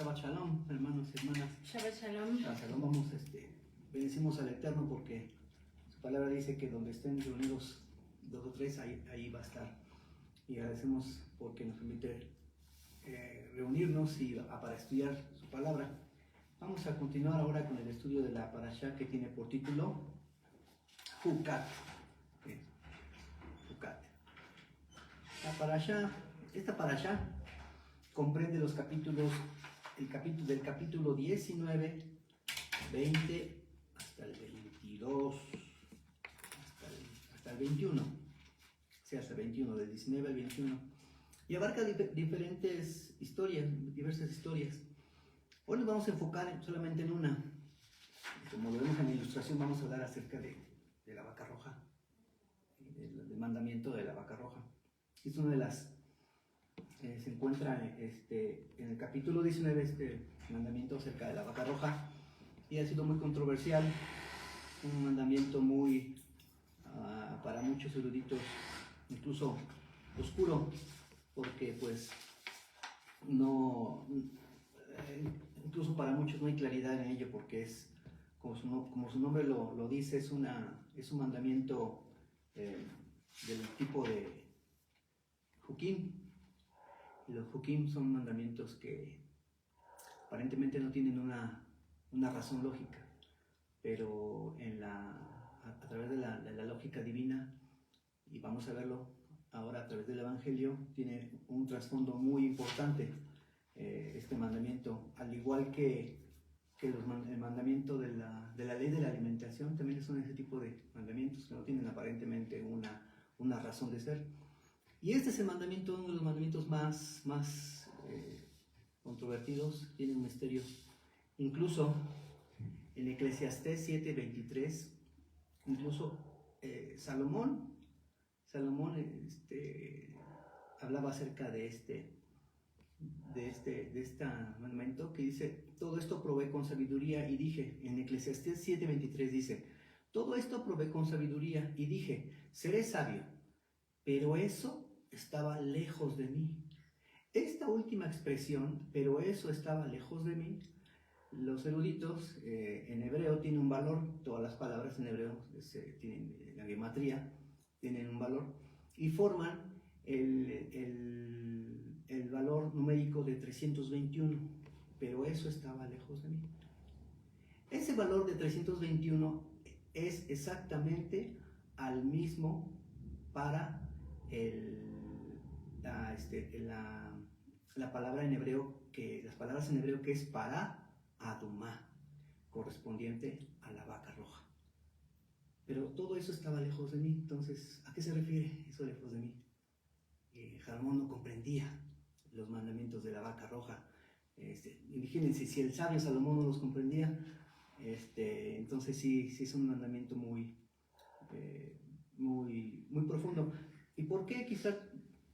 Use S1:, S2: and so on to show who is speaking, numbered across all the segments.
S1: Shabbat Shalom, hermanos y hermanas.
S2: Shabbat Shalom.
S1: Shabbat Shalom. Vamos, bendecimos al Eterno porque su palabra dice que donde estén reunidos dos o tres, ahí va a estar. Y agradecemos porque nos permite reunirnos para estudiar su palabra. Vamos a continuar ahora con el estudio de la parashá que tiene por título Hukat. Hukat. Esta parashá comprende los capítulos, del capítulo 19, 20 hasta el 22, hasta el 21, o sea, hasta el 21, del 19 al 21, y abarca diferentes historias, diversas historias. Hoy nos vamos a enfocar solamente en una. Como lo vemos en la ilustración, vamos a hablar acerca de la vaca roja, del mandamiento de la vaca roja. Es una de las se encuentra en el capítulo 19 este mandamiento acerca de la vaca roja, y ha sido muy controversial, un mandamiento muy para muchos eruditos incluso oscuro, porque pues no incluso para muchos no hay claridad en ello, porque es como su nombre lo dice, es un mandamiento del tipo de Hukim. Y los Hukim son mandamientos que aparentemente no tienen una razón lógica, pero a través de la lógica divina, y vamos a verlo ahora a través del Evangelio, tiene un trasfondo muy importante este mandamiento, al igual que el mandamiento de la ley de la alimentación. También son ese tipo de mandamientos que no tienen aparentemente una razón de ser. Y este es el mandamiento, uno de los mandamientos más controvertidos, tiene un misterio. Incluso en Eclesiastés 7:23, incluso Salomón hablaba acerca de este mandamiento, que dice: todo esto probé con sabiduría y dije. En Eclesiastés 7:23 dice: todo esto probé con sabiduría y dije, seré sabio, pero eso estaba lejos de mí. Esta última expresión, pero eso estaba lejos de mí, los eruditos en hebreo tienen un valor. Todas las palabras en hebreo tienen la gematría, tienen un valor, y forman el valor numérico de 321, pero eso estaba lejos de mí. Ese valor de 321 es exactamente al mismo para la palabra en hebreo, las palabras en hebreo que es para Adumá, correspondiente a la vaca roja. Pero todo eso estaba lejos de mí. Entonces, ¿a qué se refiere eso lejos de mí? Salomón no comprendía los mandamientos de la vaca roja. Imagínense, si el sabio Salomón no los comprendía, entonces sí es un mandamiento muy profundo. ¿Y por qué quizás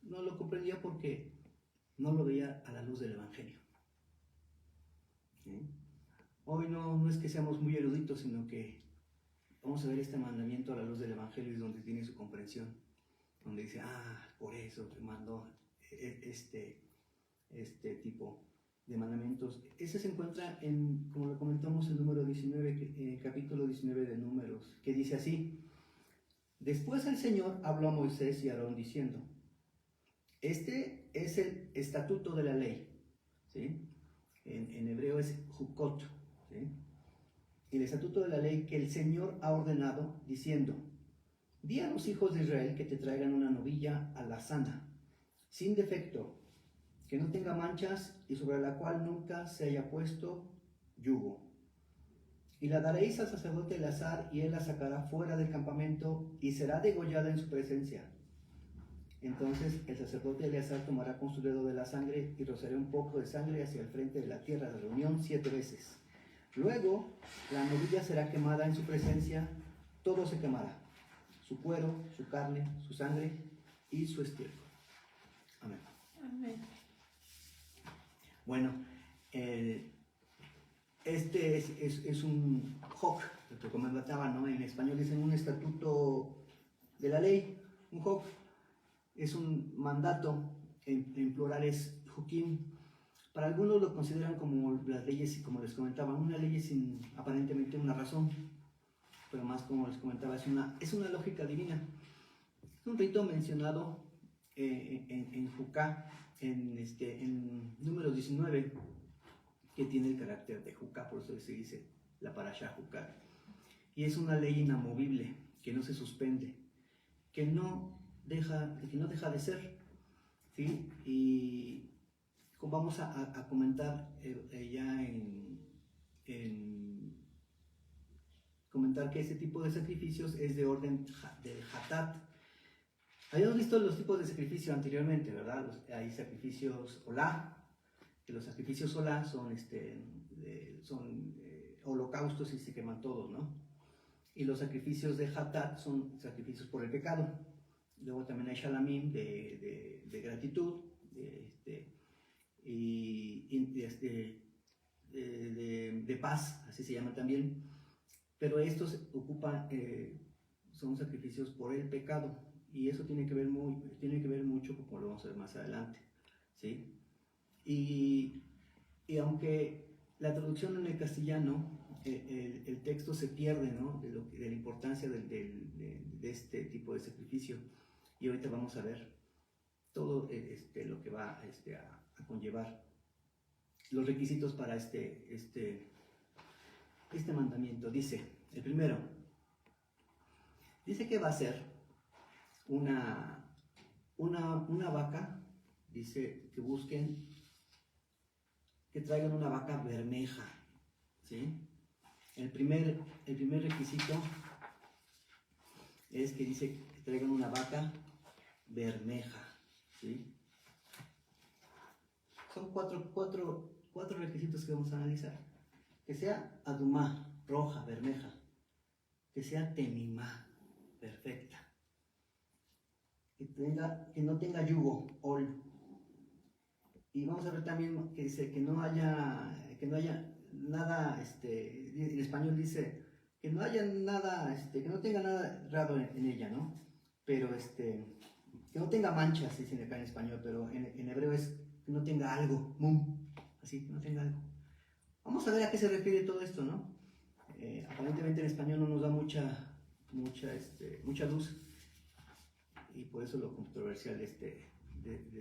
S1: no lo comprendía? Porque no lo veía a la luz del Evangelio. ¿Sí? Hoy no es que seamos muy eruditos, sino que vamos a ver este mandamiento a la luz del Evangelio, y donde tiene su comprensión, donde dice: por eso te mandó este tipo de mandamientos. Ese se encuentra como lo comentamos, el número 19, capítulo 19 de Números, que dice así: después el Señor habló a Moisés y a Aarón diciendo: este es el estatuto de la ley, ¿sí? En hebreo es Hukot, ¿sí? El estatuto de la ley que el Señor ha ordenado, diciendo: di a los hijos de Israel que te traigan una novilla alazana, sin defecto, que no tenga manchas y sobre la cual nunca se haya puesto yugo. Y la daréis al sacerdote Eleazar, y él la sacará fuera del campamento y será degollada en su presencia. Entonces el sacerdote Eleazar tomará con su dedo de la sangre y rociará un poco de sangre hacia el frente de la tierra de reunión 7 veces. Luego la novilla será quemada en su presencia, todo se quemará: su cuero, su carne, su sangre y su estiércol. Amén.
S2: Amén.
S1: Bueno, este es un hok, lo que comentaba, ¿no? En español dicen un estatuto de la ley. Un hok es un mandato, en plural es hukim, Para algunos lo consideran como las leyes, y como les comentaba, una ley sin aparentemente una razón, pero más como les comentaba, es una lógica divina. Es un rito mencionado en Jucá, en número 19, que tiene el carácter de Jucá, por eso se dice la parashá Jucá. Y es una ley inamovible, que no se suspende, que no deja de ser, ¿sí? Y vamos a comentar ya en comentar que ese tipo de sacrificios es de orden del hatat. Habíamos visto los tipos de sacrificio anteriormente, ¿verdad? Hay sacrificios olá, que los sacrificios olá son, holocaustos y se queman todos, ¿no? Y los sacrificios de hatat son sacrificios por el pecado. Luego también hay shalamim de gratitud, de paz, así se llama también. Pero estos ocupan, son sacrificios por el pecado, y eso tiene que ver mucho, como lo vamos a ver más adelante, ¿sí? Y aunque la traducción en el castellano, el texto se pierde, ¿no? de la importancia de este tipo de sacrificio, y ahorita vamos a ver todo lo que va a conllevar los requisitos para este mandamiento. Dice, el primero, dice que va a ser una vaca, dice que busquen, que traigan una vaca bermeja, ¿sí? El primer requisito es que dice que traigan una vaca bermeja, ¿sí? Son cuatro requisitos que vamos a analizar. Que sea adumá, roja, bermeja. Que sea temimá, perfecta. Que no tenga yugo, ol. Y vamos a ver también que dice que no haya nada, en español dice que no haya nada, que no tenga nada raro en ella, ¿no? Pero que no tenga manchas, dicen acá en español, pero en hebreo es que no tenga algo, mum, así, que no tenga algo. Vamos a ver a qué se refiere todo esto, ¿no? Aparentemente en español no nos da mucha luz, y por eso lo controversial de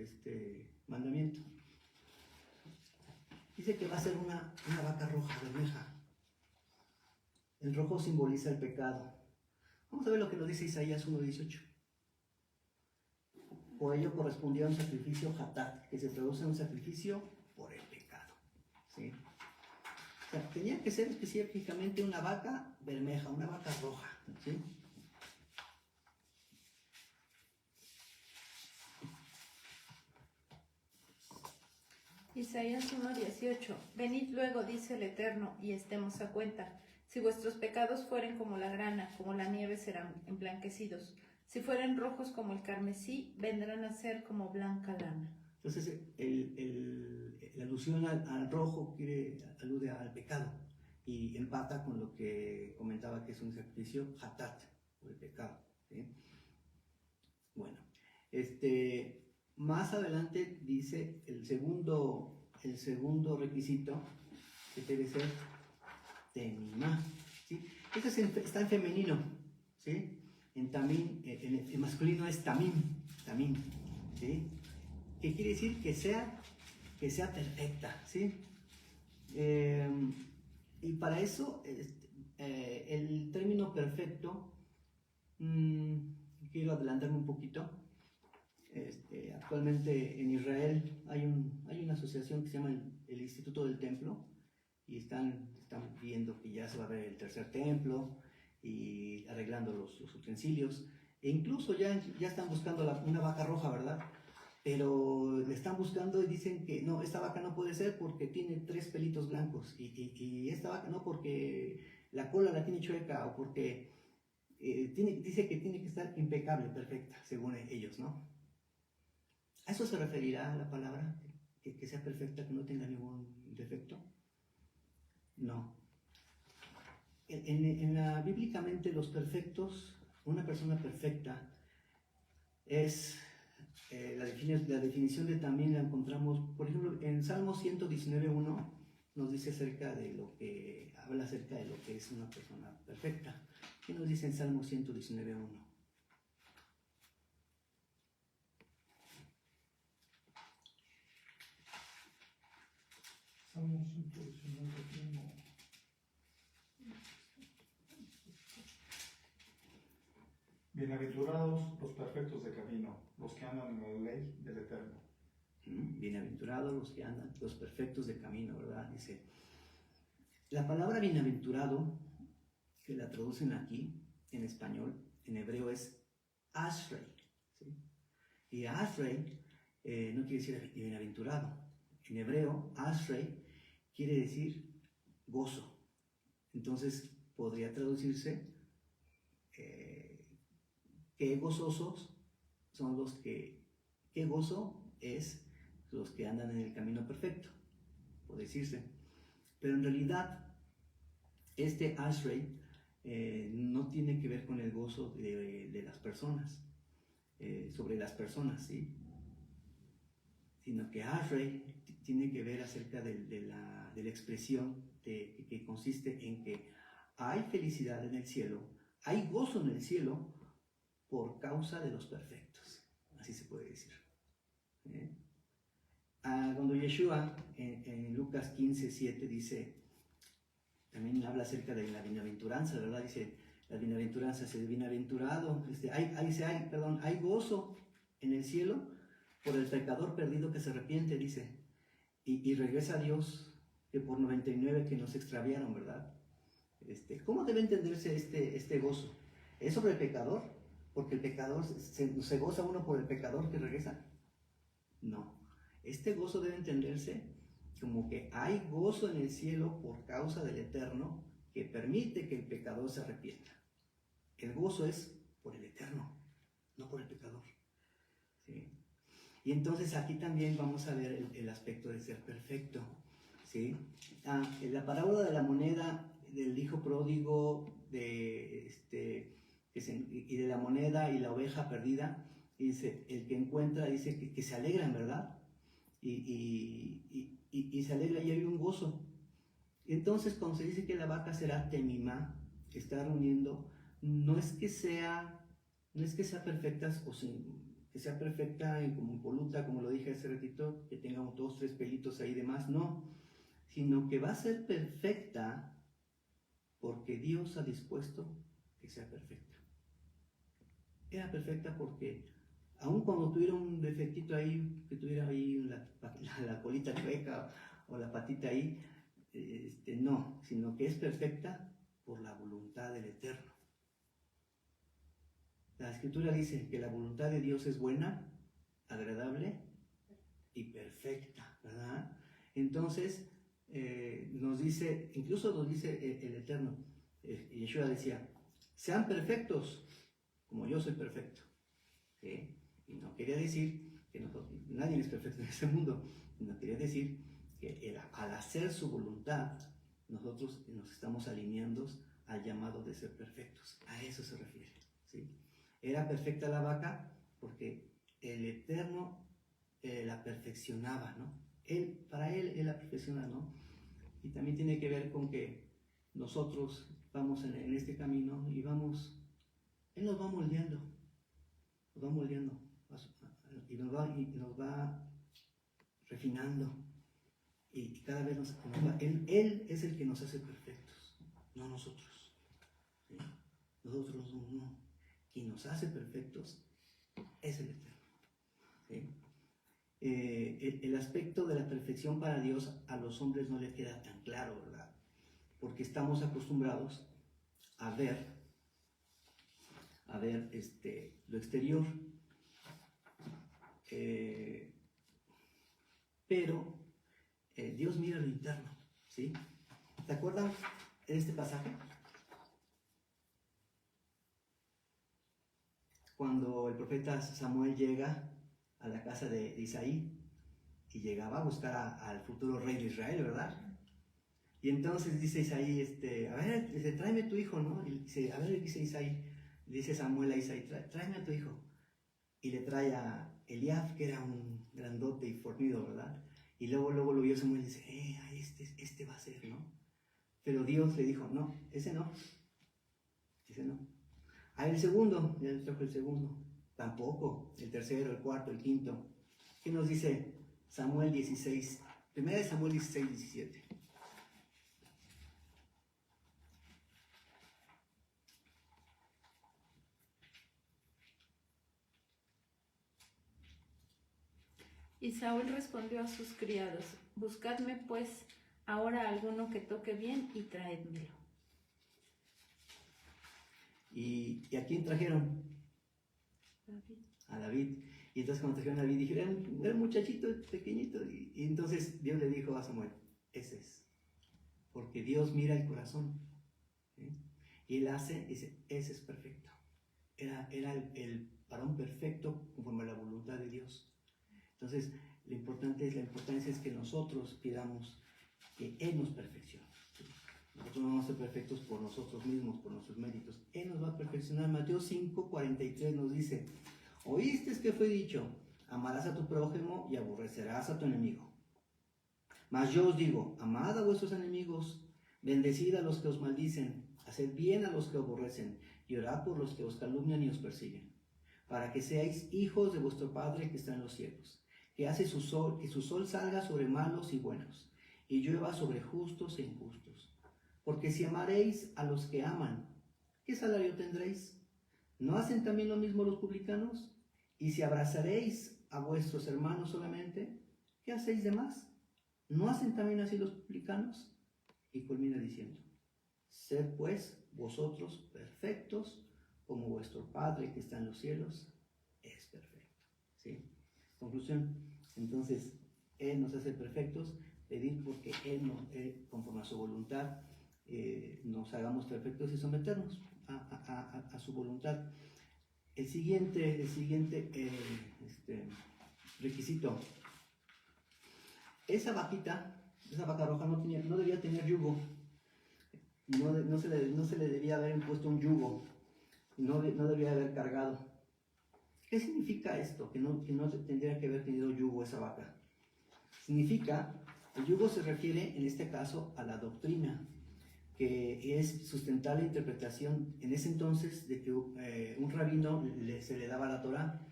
S1: este mandamiento. Dice que va a ser una vaca roja, bermeja. El rojo simboliza el pecado. Vamos a ver lo que nos dice Isaías 1:18. Por ello correspondía a un sacrificio hatat, que se traduce en un sacrificio por el pecado, ¿sí? O sea, tenía que ser específicamente una vaca bermeja, una vaca roja, ¿sí?
S2: Isaías 1:18. Venid luego, dice el Eterno, y estemos a cuenta. Si vuestros pecados fueren como la grana, como la nieve serán emblanquecidos. Si fueren rojos como el carmesí, vendrán a ser como blanca lana.
S1: Entonces, la alusión al rojo alude al pecado, y empata con lo que comentaba, que es un sacrificio hatat, por el pecado, ¿sí? Bueno, más adelante dice el segundo requisito, que debe ser temimá, ¿sí? Esto está en femenino, ¿sí? En tamim, el masculino es tamim, ¿sí? ¿Qué quiere decir? Que sea perfecta, ¿sí? Y para eso, el término perfecto, quiero adelantarme un poquito. Actualmente en Israel hay una asociación que se llama el Instituto del Templo, y están viendo que ya se va a ver el tercer templo, y arreglando los utensilios, e incluso ya están buscando una vaca roja, ¿verdad? Pero le están buscando y dicen que no, esta vaca no puede ser porque tiene 3 pelitos blancos, y esta vaca no, porque la cola la tiene chueca, o porque dice que tiene que estar impecable, perfecta, según ellos, ¿no? ¿A eso se referirá la palabra? ¿Que sea perfecta, que no tenga ningún defecto? No. Bíblicamente, los perfectos, una persona perfecta, es la definición de también la encontramos, por ejemplo, en En Salmo 119.1 nos dice acerca de lo que, habla acerca de lo que es una persona perfecta. ¿Qué nos dice en Salmo 119.1?
S3: Salmo 119:1. Bienaventurados los perfectos de camino, los que andan en la ley del Eterno.
S1: Bienaventurados los que andan, los perfectos de camino, ¿verdad? Dice, la palabra bienaventurado, que la traducen aquí en español, en hebreo es Ashrei, ¿sí? Y Ashrei no quiere decir bienaventurado. En hebreo, Ashrei quiere decir gozo. Entonces, podría traducirse qué gozosos son los que, qué gozo es los que andan en el camino perfecto, por decirse. Pero en realidad, este Ashrei no tiene que ver con el gozo de las personas, sobre las personas, ¿sí? Sino que Ashrei tiene que ver acerca de la expresión que consiste en que hay felicidad en el cielo, hay gozo en el cielo por causa de los perfectos, así se puede decir. Cuando Yeshua en Lucas 15:7 dice, también habla acerca de la bienaventuranza, ¿verdad? Dice, la bienaventuranza es el bienaventurado, hay gozo en el cielo por el pecador perdido que se arrepiente, dice, y regresa a Dios, que por 99 que nos extraviaron, ¿verdad? ¿Cómo debe entenderse este gozo? ¿Es sobre el pecador? Porque el pecador, se goza uno por el pecador que regresa. No, este gozo debe entenderse como que hay gozo en el cielo por causa del Eterno que permite que el pecador se arrepienta. El gozo es por el Eterno, no por el pecador, ¿sí? Y entonces aquí también vamos a ver el aspecto de ser perfecto, ¿sí? En la parábola de la moneda, del hijo pródigo, y de la moneda y la oveja perdida, dice, el que encuentra, dice que se alegran, ¿verdad? Y se alegra y hay un gozo. Entonces, cuando se dice que la vaca será temimá, que está reuniendo, no es que sea perfecta, que sea perfecta y como impoluta, como lo dije hace ratito, que tenga 2, 3 pelitos ahí de más, no, sino que va a ser perfecta porque Dios ha dispuesto que sea perfecta. Era perfecta porque aun cuando tuviera un defectito ahí, que tuviera ahí la colita chueca o la patita ahí, no, sino que es perfecta por la voluntad del Eterno. La Escritura dice que la voluntad de Dios es buena, agradable y perfecta, ¿verdad? Entonces, incluso nos dice el Eterno, Yeshua decía, sean perfectos como yo soy perfecto, ¿sí? Y no quería decir que nadie es perfecto en este mundo, no quería decir que al hacer su voluntad, nosotros nos estamos alineando al llamado de ser perfectos. A eso se refiere, ¿sí? Era perfecta la vaca porque el Eterno la perfeccionaba, ¿no? Para él la perfecciona, ¿no? Y también tiene que ver con que nosotros vamos en este camino y Él nos va moldeando, y nos va refinando, y cada vez Él es el que nos hace perfectos, no nosotros, ¿sí? Nosotros no. Quien nos hace perfectos es el Eterno, ¿sí? El aspecto de la perfección para Dios a los hombres no le queda tan claro, ¿verdad? Porque estamos acostumbrados a ver lo exterior, pero Dios mira lo interno, ¿sí? ¿Se acuerdan de este pasaje? Cuando el profeta Samuel llega a la casa de Isaí y llegaba a buscar al futuro rey de Israel, ¿verdad? Y entonces dice Isaí, a ver, dice, tráeme tu hijo, ¿no? Y dice, a ver, dice Isaí, dice Samuel a Isaí, tráeme a tu hijo. Y le trae a Eliab, que era un grandote y fornido, ¿verdad? Y luego lo vio Samuel y dice, este va a ser, ¿no? Pero Dios le dijo, no, ese no. Ah, el segundo, ya les trajo el segundo. Tampoco. El tercero, el cuarto, el quinto. ¿Qué nos dice Samuel 16? Primera de Samuel 16, 17.
S2: Y Saúl respondió a sus criados, buscadme pues ahora alguno que toque bien y traédmelo.
S1: ¿Y a quién trajeron?
S2: David.
S1: A David. Y entonces cuando trajeron a David, dijeron, era un muchachito pequeñito. Y entonces Dios le dijo a Samuel, ese es. Porque Dios mira el corazón. ¿Sí? Y él dice, ese es perfecto. Era el varón perfecto conforme a la voluntad de Dios. Entonces, la importancia es que nosotros pidamos que Él nos perfeccione. ¿Sí? Nosotros no vamos a ser perfectos por nosotros mismos, por nuestros méritos. Él nos va a perfeccionar. Mateo 5:43 nos dice, oíste que fue dicho, amarás a tu prójimo y aborrecerás a tu enemigo. Mas yo os digo, amad a vuestros enemigos, bendecid a los que os maldicen, haced bien a los que aborrecen, y orad por los que os calumnian y os persiguen, para que seáis hijos de vuestro Padre que está en los cielos, que hace que su sol salga sobre malos y buenos, y llueva sobre justos e injustos. Porque si amaréis a los que aman, ¿qué salario tendréis? ¿No hacen también lo mismo los publicanos? Y si abrazaréis a vuestros hermanos solamente, ¿qué hacéis de más? ¿No hacen también así los publicanos? Y culmina diciendo, sed pues vosotros perfectos, como vuestro Padre que está en los cielos es perfecto. ¿Sí? Conclusión, entonces, Él nos hace perfectos, pedir porque Él conforme a su voluntad, nos hagamos perfectos y someternos a su voluntad. El siguiente requisito, esa vaca roja no debía tener yugo, no se le debía haber impuesto un yugo, no debía haber cargado. ¿Qué significa esto? Que no tendría que haber tenido yugo esa vaca. Significa, el yugo se refiere en este caso a la doctrina, que es sustentar la interpretación en ese entonces de que un rabino se le daba la Torá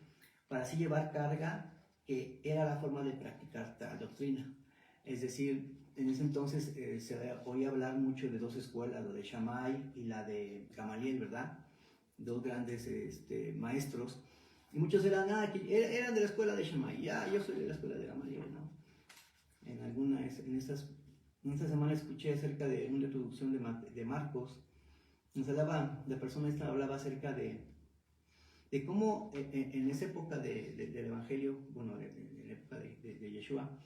S1: para así llevar carga, que era la forma de practicar tal doctrina. Es decir, en ese entonces se oía hablar mucho de dos escuelas, la de Shammai y la de Gamaliel, ¿verdad? Dos grandes maestros. Y muchos eran de la escuela de Shammai, yo soy de la escuela de Gamaliel, ¿no? En esta semana escuché acerca de una introducción de Marcos. La persona esta hablaba acerca de cómo en esa época del Evangelio, bueno, en la época de Yeshua,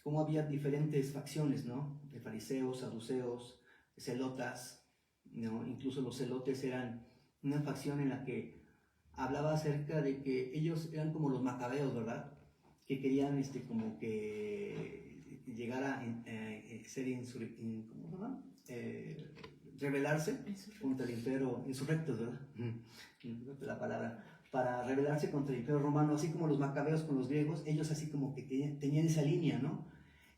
S1: cómo había diferentes facciones, ¿no? De fariseos, saduceos, celotas, ¿no? Incluso los celotes eran una facción en la que hablaba acerca de que ellos eran como los macabeos, ¿verdad? Que querían como que llegar a ser ¿cómo se llama? Rebelarse contra el imperio, insurrectos, ¿verdad? La palabra, para rebelarse contra el imperio romano, así como los macabeos con los griegos, ellos así como que tenían esa línea, ¿no?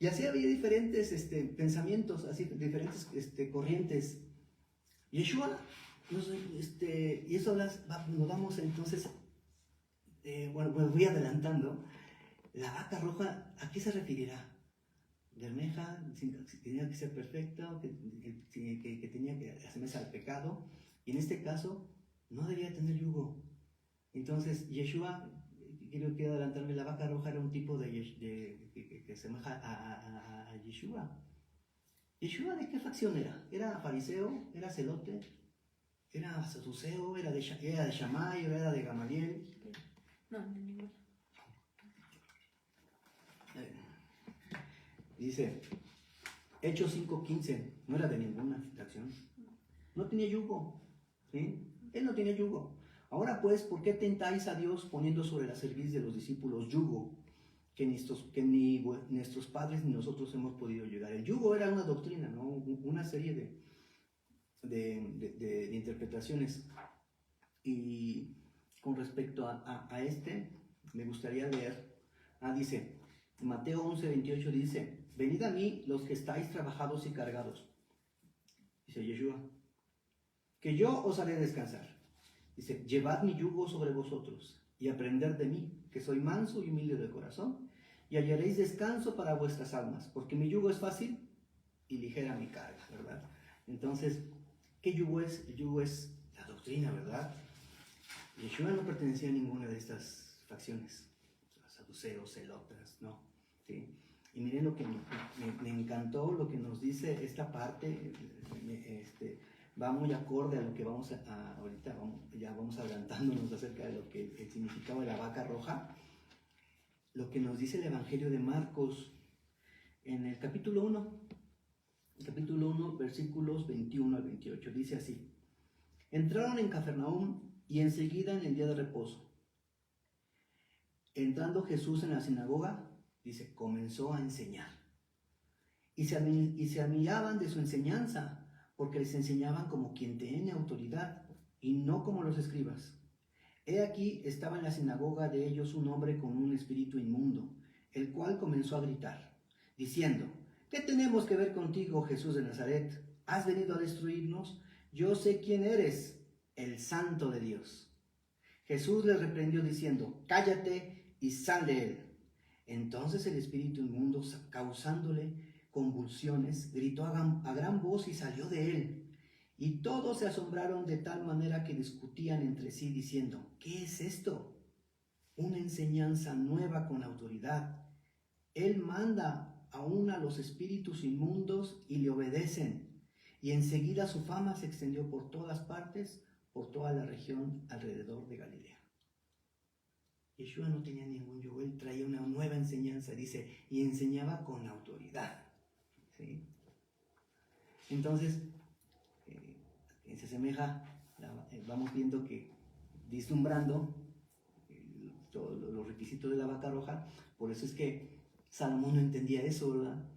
S1: Y así había diferentes pensamientos, así diferentes corrientes. Yeshua, y eso nos vamos entonces, bueno, pues voy adelantando. La vaca roja, ¿a qué se referirá? Bermeja, si tenía que ser perfecta, que tenía que asemejarse al pecado, y en este caso no debía tener yugo. Entonces, Yeshua, quiero adelantarme, la vaca roja era un tipo que asemeja a Yeshua. ¿Yeshua de qué facción era? ¿Era fariseo? ¿Era celote? ¿Era saduceo? ¿Era de Shammai? ¿O era de Gamaliel?
S2: No, de ninguno.
S1: Dice, Hechos 5:15, no era de ninguna facción. No tenía yugo. ¿Sí? Él no tenía yugo. Ahora pues, ¿por qué tentáis a Dios poniendo sobre la cerviz de los discípulos yugo que ni nuestros padres ni nosotros hemos podido llegar? El yugo era una doctrina, ¿no? Una serie de interpretaciones. Y con respecto a me gustaría leer, dice, Mateo 11:28 dice, venid a mí los que estáis trabajados y cargados, dice Yeshua, que yo os haré descansar. Dice, llevad mi yugo sobre vosotros y aprended de mí, que soy manso y humilde de corazón, y hallaréis descanso para vuestras almas, porque mi yugo es fácil y ligera mi carga, ¿verdad? Entonces, ¿qué yugo es? El yugo es la doctrina, ¿verdad? Yeshua no pertenecía a ninguna de estas facciones, saduceos, celotas, no, ¿sí? Y miren lo que me encantó, lo que nos dice esta parte, va muy acorde a lo que vamos ahorita ya vamos adelantándonos acerca de lo que el significado de la vaca roja, lo que nos dice el Evangelio de Marcos en el capítulo 1, versículos 21 al 28, dice así, entraron en Cafarnaúm y enseguida en el día de reposo, entrando Jesús en la sinagoga, dice, comenzó a enseñar, y se admiraban de su enseñanza, porque les enseñaban como quien tiene autoridad, y no como los escribas. He aquí estaba en la sinagoga de ellos un hombre con un espíritu inmundo, el cual comenzó a gritar, diciendo, ¿qué tenemos que ver contigo, Jesús de Nazaret? ¿Has venido a destruirnos? Yo sé quién eres, el Santo de Dios. Jesús le reprendió diciendo, cállate y sal de él. Entonces el espíritu inmundo, causándole convulsiones, gritó a gran voz y salió de él. Y todos se asombraron de tal manera que discutían entre sí diciendo, ¿qué es esto? Una enseñanza nueva con autoridad. Él manda aún a los espíritus inmundos y le obedecen. Y enseguida su fama se extendió por todas partes, por toda la región alrededor de Galilea. Yeshua no tenía ningún yugo, él traía una nueva enseñanza, dice, y enseñaba con autoridad. ¿Sí? Entonces, se asemeja, vamos viendo que, vislumbrando todos los requisitos de la vaca roja, por eso es que Salomón no entendía eso, ¿verdad?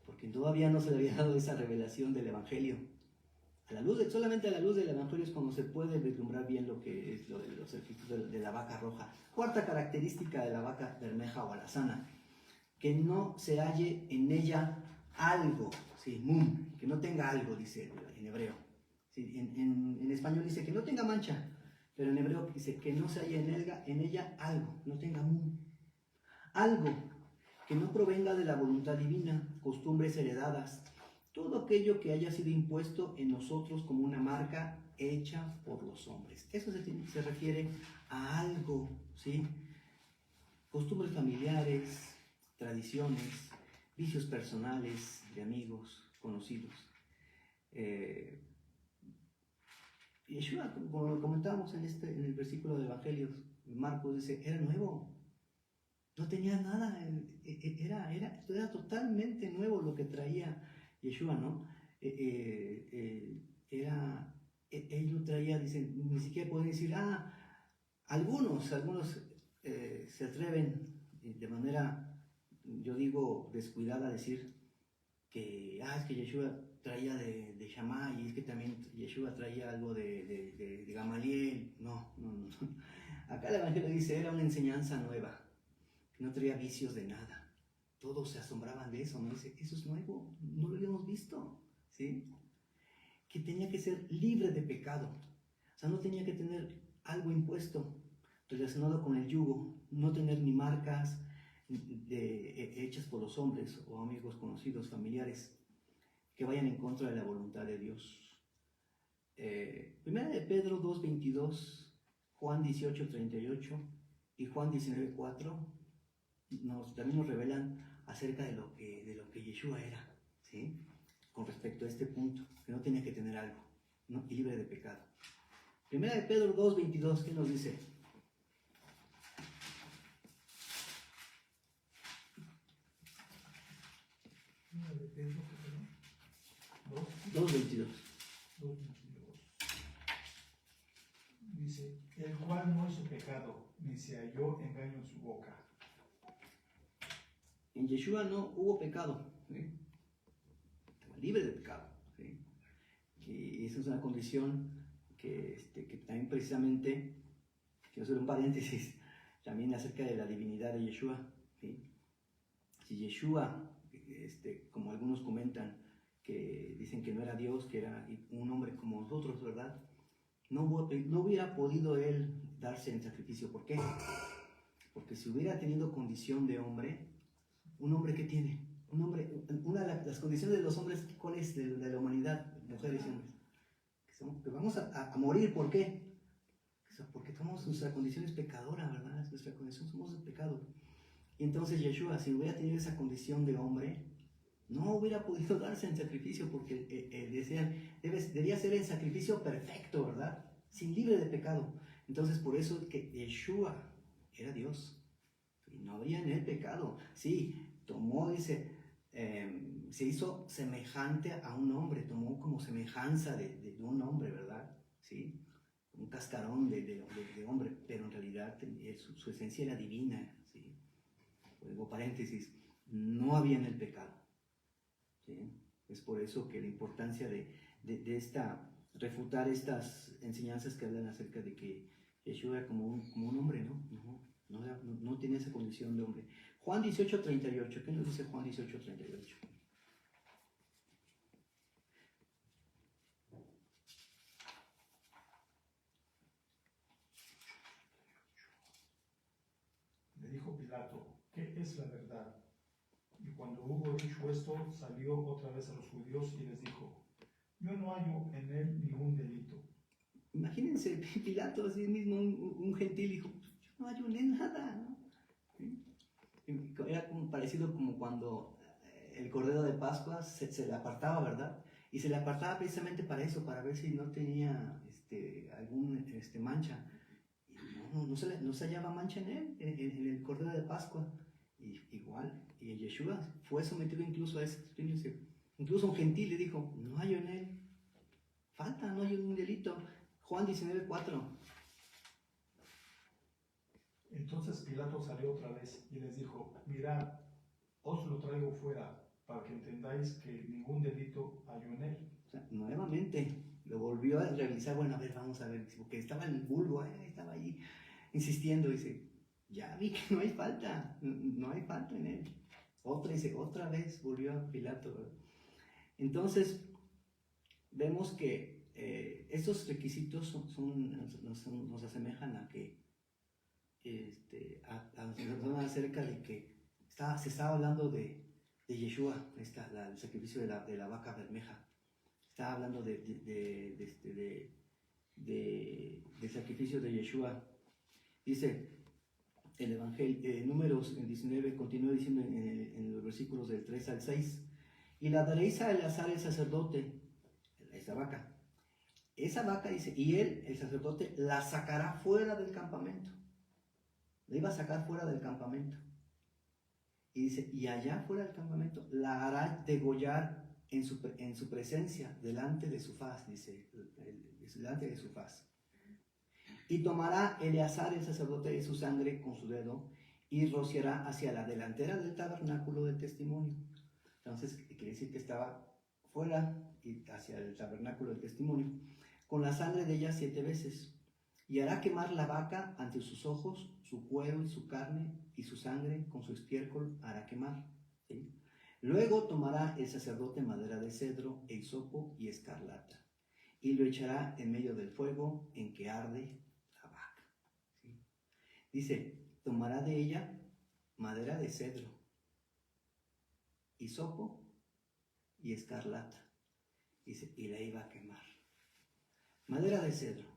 S1: Porque todavía no se le había dado esa revelación del Evangelio. Solamente a la luz del Evangelio es cuando se puede vislumbrar bien lo que es los requisitos de la vaca roja. Cuarta característica de la vaca bermeja o alazana, que no se halle en ella algo, ¿sí? Mum, que no tenga algo, dice en hebreo. ¿Sí? En español dice que no tenga mancha, pero en hebreo dice que no se halle en ella algo, no tenga mum. Algo que no provenga de la voluntad divina, costumbres heredadas, todo aquello que haya sido impuesto en nosotros como una marca hecha por los hombres. Eso se refiere a algo, ¿sí? Costumbres familiares, tradiciones, vicios personales de amigos, conocidos. Yeshua, como lo comentábamos en el versículo del Evangelio, Marcos dice, era nuevo, no tenía nada, era totalmente nuevo lo que traía Yeshua, ¿no? Él no traía, dicen, ni siquiera pueden decir, algunos se atreven de manera, yo digo, descuidada a decir que, es que Yeshua traía de Shammai, y es que también Yeshua traía algo de Gamaliel. No. Acá el Evangelio dice, era una enseñanza nueva, que no traía vicios de nada. Todos se asombraban de eso, ¿no? Dice, eso es nuevo, no lo habíamos visto, ¿sí? Que tenía que ser libre de pecado, o sea, no tenía que tener algo impuesto relacionado con el yugo, no tener ni marcas hechas por los hombres o amigos conocidos, familiares, que vayan en contra de la voluntad de Dios. Primera de Pedro 2:22, Juan 18:38 y Juan 19:4 también nos revelan acerca de lo que Yeshua era, ¿sí? Con respecto a este punto, que no tenía que tener algo, ¿no? Y libre de pecado. Primera de Pedro 2:22, ¿qué nos dice?
S3: Primera de Pedro,
S1: 2:22.
S3: Dice, el cual no hizo pecado, ni se halló engaño en su boca.
S1: En Yeshua no hubo pecado, ¿sí? Libre de pecado, ¿sí? Y esa es una condición que también precisamente, quiero hacer un paréntesis, también acerca de la divinidad de Yeshua, ¿sí? si Yeshua, como algunos comentan, que dicen que no era Dios, que era un hombre como nosotros, ¿verdad? No hubiera podido él darse en sacrificio. ¿Por qué? Porque si hubiera tenido condición de hombre, ¿un hombre qué tiene? Un hombre, una de las condiciones de los hombres, ¿cuál es de la humanidad, mujeres y hombres? Que vamos a morir. ¿Por qué? Porque nuestra condición es pecadora, ¿verdad? Nuestra condición, somos el pecado. Y entonces Yeshua, si hubiera tenido esa condición de hombre, no hubiera podido darse en sacrificio, porque decían, debía ser el sacrificio perfecto, ¿verdad? Sin libre de pecado. Entonces, por eso que Yeshua era Dios. Y no habría en él pecado. Sí, tomó, dice, se hizo semejante a un hombre, tomó como semejanza de un hombre, ¿verdad? Sí, un cascarón de hombre, pero en realidad su esencia era divina, ¿sí? Luego, paréntesis, no había en el pecado. ¿Sí? Es por eso que la importancia de refutar estas enseñanzas que hablan acerca de que Yeshua era como un hombre, ¿no? No tiene esa condición de hombre. Juan 18:38, ¿qué nos dice Juan 18:38?
S3: Le dijo Pilato, ¿qué es la verdad? Y cuando hubo dicho esto, salió otra vez a los judíos y les dijo, yo no hallo en él ningún delito.
S1: Imagínense, Pilato, así mismo, un gentil, dijo, yo no hallo en él nada, ¿no? ¿Sí? Era parecido como cuando el Cordero de Pascua se le apartaba, ¿verdad? Y se le apartaba precisamente para eso, para ver si no tenía algún mancha. Y no se hallaba mancha en él, en el Cordero de Pascua. Y igual, y Yeshua fue sometido incluso a ese experimento. Incluso un gentil le dijo, no hallo en él falta, no hay un delito. Juan 19:4.
S3: Entonces Pilato salió otra vez y les dijo, mirad, os lo traigo fuera, para que entendáis que ningún delito hallo en él.
S1: O sea, nuevamente lo volvió a revisar. Bueno, a ver, vamos a ver, porque estaba en el vulgo, estaba ahí insistiendo. Dice, ya vi que no hay falta, no hay falta en él. Otra vez volvió a Pilato, ¿verdad? Entonces, vemos que estos requisitos nos asemejan a que acerca de que se estaba hablando de Yeshua, el sacrificio de la vaca bermeja. Estaba hablando del sacrificio de Yeshua. Dice el Evangelio, Números 19, continúa diciendo en los versículos del 3 al 6, y la daréis a Eleazar el sacerdote, esa vaca. Esa vaca, dice, y él, el sacerdote, la sacará fuera del campamento. La iba a sacar fuera del campamento. Y dice, y allá fuera del campamento la hará degollar en su presencia, delante de su faz, dice, delante de su faz. Y tomará Eleazar el sacerdote de su sangre con su dedo y rociará hacia la delantera del tabernáculo del testimonio. Entonces, quiere decir que estaba fuera y hacia el tabernáculo del testimonio, con la sangre de ella 7 veces. Y hará quemar la vaca ante sus ojos, su cuero y su carne, y su sangre con su estiércol hará quemar. ¿Sí? Luego tomará el sacerdote madera de cedro, e hisopo y escarlata, y lo echará en medio del fuego en que arde la vaca. ¿Sí? Dice, tomará de ella madera de cedro, hisopo y escarlata. Dice, y la iba a quemar. Madera de cedro.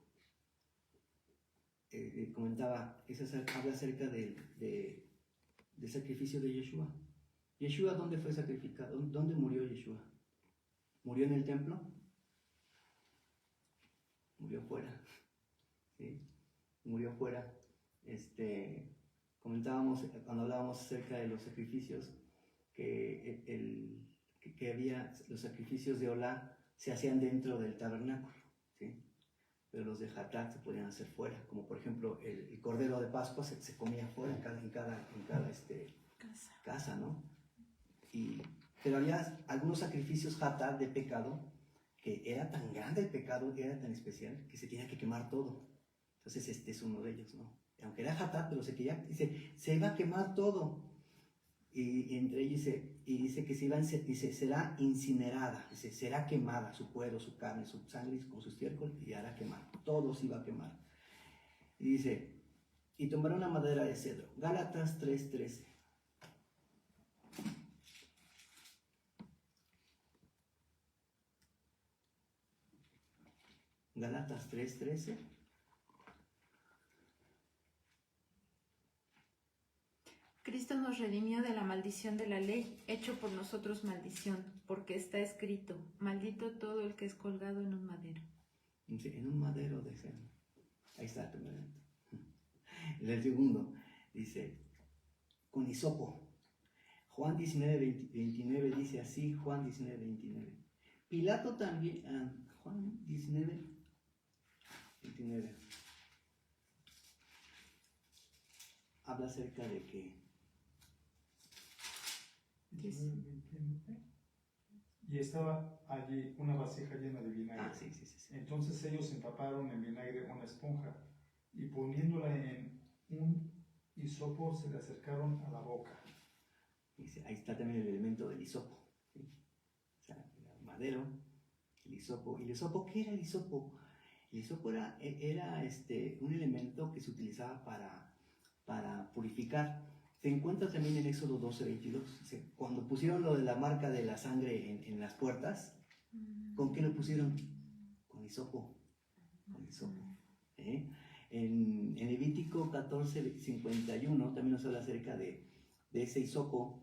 S1: Comentaba, habla acerca del sacrificio de Yeshua. Yeshua, ¿dónde fue sacrificado? ¿Dónde murió Yeshua? ¿Murió en el templo? Murió fuera. ¿Sí? Murió fuera. Comentábamos cuando hablábamos acerca de los sacrificios que había los sacrificios de Olá se hacían dentro del tabernáculo, ¿sí? Pero los de Hatat se podían hacer fuera, como por ejemplo el cordero de Pascua se comía fuera en cada casa, ¿no? Pero había algunos sacrificios Hatat de pecado que era tan grande el pecado, era tan especial que se tenía que quemar todo. Entonces este es uno de ellos, ¿no? Aunque era Hatat, pero se iba a quemar todo. y entre ellos dice que dice, será incinerada, dice, será quemada su cuero, su carne, su sangre con su estiércol y hará quemar, todo se iba a quemar. Y dice, y tomará una madera de cedro. Gálatas 3:13. Gálatas 3:13.
S2: Cristo nos redimió de la maldición de la ley, hecho por nosotros maldición, porque está escrito, maldito todo el que es colgado en un madero.
S1: Dice, en un madero de cedro. Ahí está el primer elemento. En el segundo, dice, con hisopo. Juan 19:29 dice así, Juan 19:29. Pilato también, Juan 19:29. Habla acerca de que...
S3: Y estaba allí una vasija llena de vinagre.
S1: sí.
S3: Entonces ellos empaparon en vinagre una esponja y poniéndola en un hisopo se le acercaron a la boca.
S1: Dice, ahí está también el elemento del hisopo. ¿Sí? O sea, el madero, el hisopo. ¿Y el hisopo qué era el hisopo? El hisopo era un elemento que se utilizaba para purificar. Se encuentra también en Éxodo 12:22. Dice, cuando pusieron lo de la marca de la sangre en las puertas, ¿con qué lo pusieron? Con hisopo. Con hisopo. En Levítico 14:51 también nos habla acerca de ese hisopo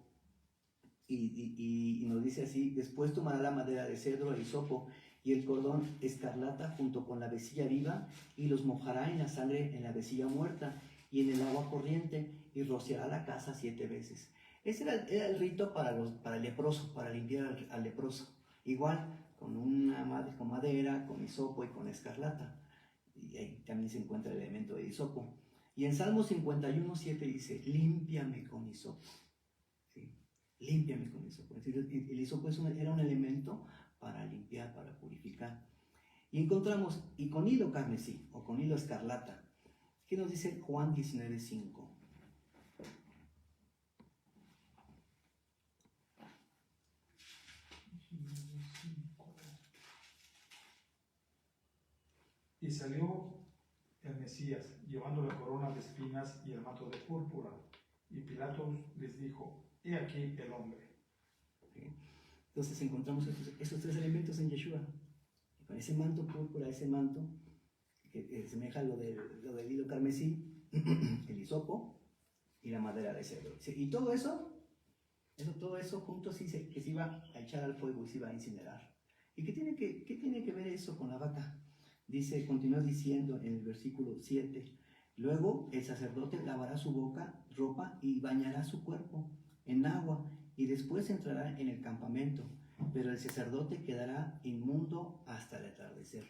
S1: y nos dice así, después tomará la madera de cedro, el hisopo y el cordón escarlata junto con la vecilla viva y los mojará en la sangre en la vecilla muerta y en el agua corriente y rociará la casa 7 veces. Ese era el rito para el leproso, para limpiar al leproso. Igual, con madera, con hisopo y con escarlata. Y ahí también se encuentra el elemento de hisopo. Y en Salmo 51:7 dice, límpiame con hisopo. ¿Sí? Límpiame con hisopo. Es decir, el hisopo era un elemento para limpiar, para purificar. Y encontramos, y con hilo carmesí, o con hilo escarlata. ¿Qué nos dice Juan 19:5?
S3: Y salió el Mesías, llevando la corona de espinas y el manto de púrpura. Y Pilato les dijo, he aquí el hombre.
S1: ¿Sí? Entonces encontramos esos 3 elementos en Yeshua. Con ese manto púrpura, ese manto que semeja lo del hilo carmesí, el hisopo y la madera de cedro. Y todo eso juntos que se iba a echar al fuego y se iba a incinerar. ¿Y qué tiene que ver eso con la vaca? Dice, continúa diciendo en el versículo 7, luego el sacerdote lavará su ropa y bañará su cuerpo en agua y después entrará en el campamento, pero el sacerdote quedará inmundo hasta el atardecer.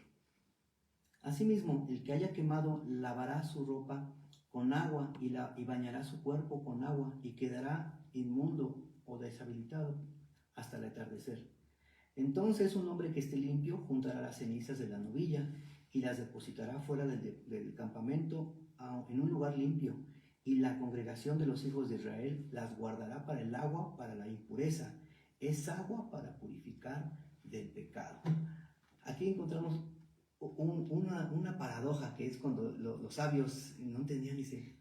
S1: Asimismo, el que haya quemado lavará su ropa con agua y bañará su cuerpo con agua y quedará inmundo o deshabilitado hasta el atardecer. Entonces un hombre que esté limpio juntará las cenizas de la novilla y las depositará fuera del campamento en un lugar limpio, y la congregación de los hijos de Israel las guardará para el agua, para la impureza. Es agua para purificar del pecado. Aquí encontramos una paradoja, que es cuando los sabios no entendían, dice,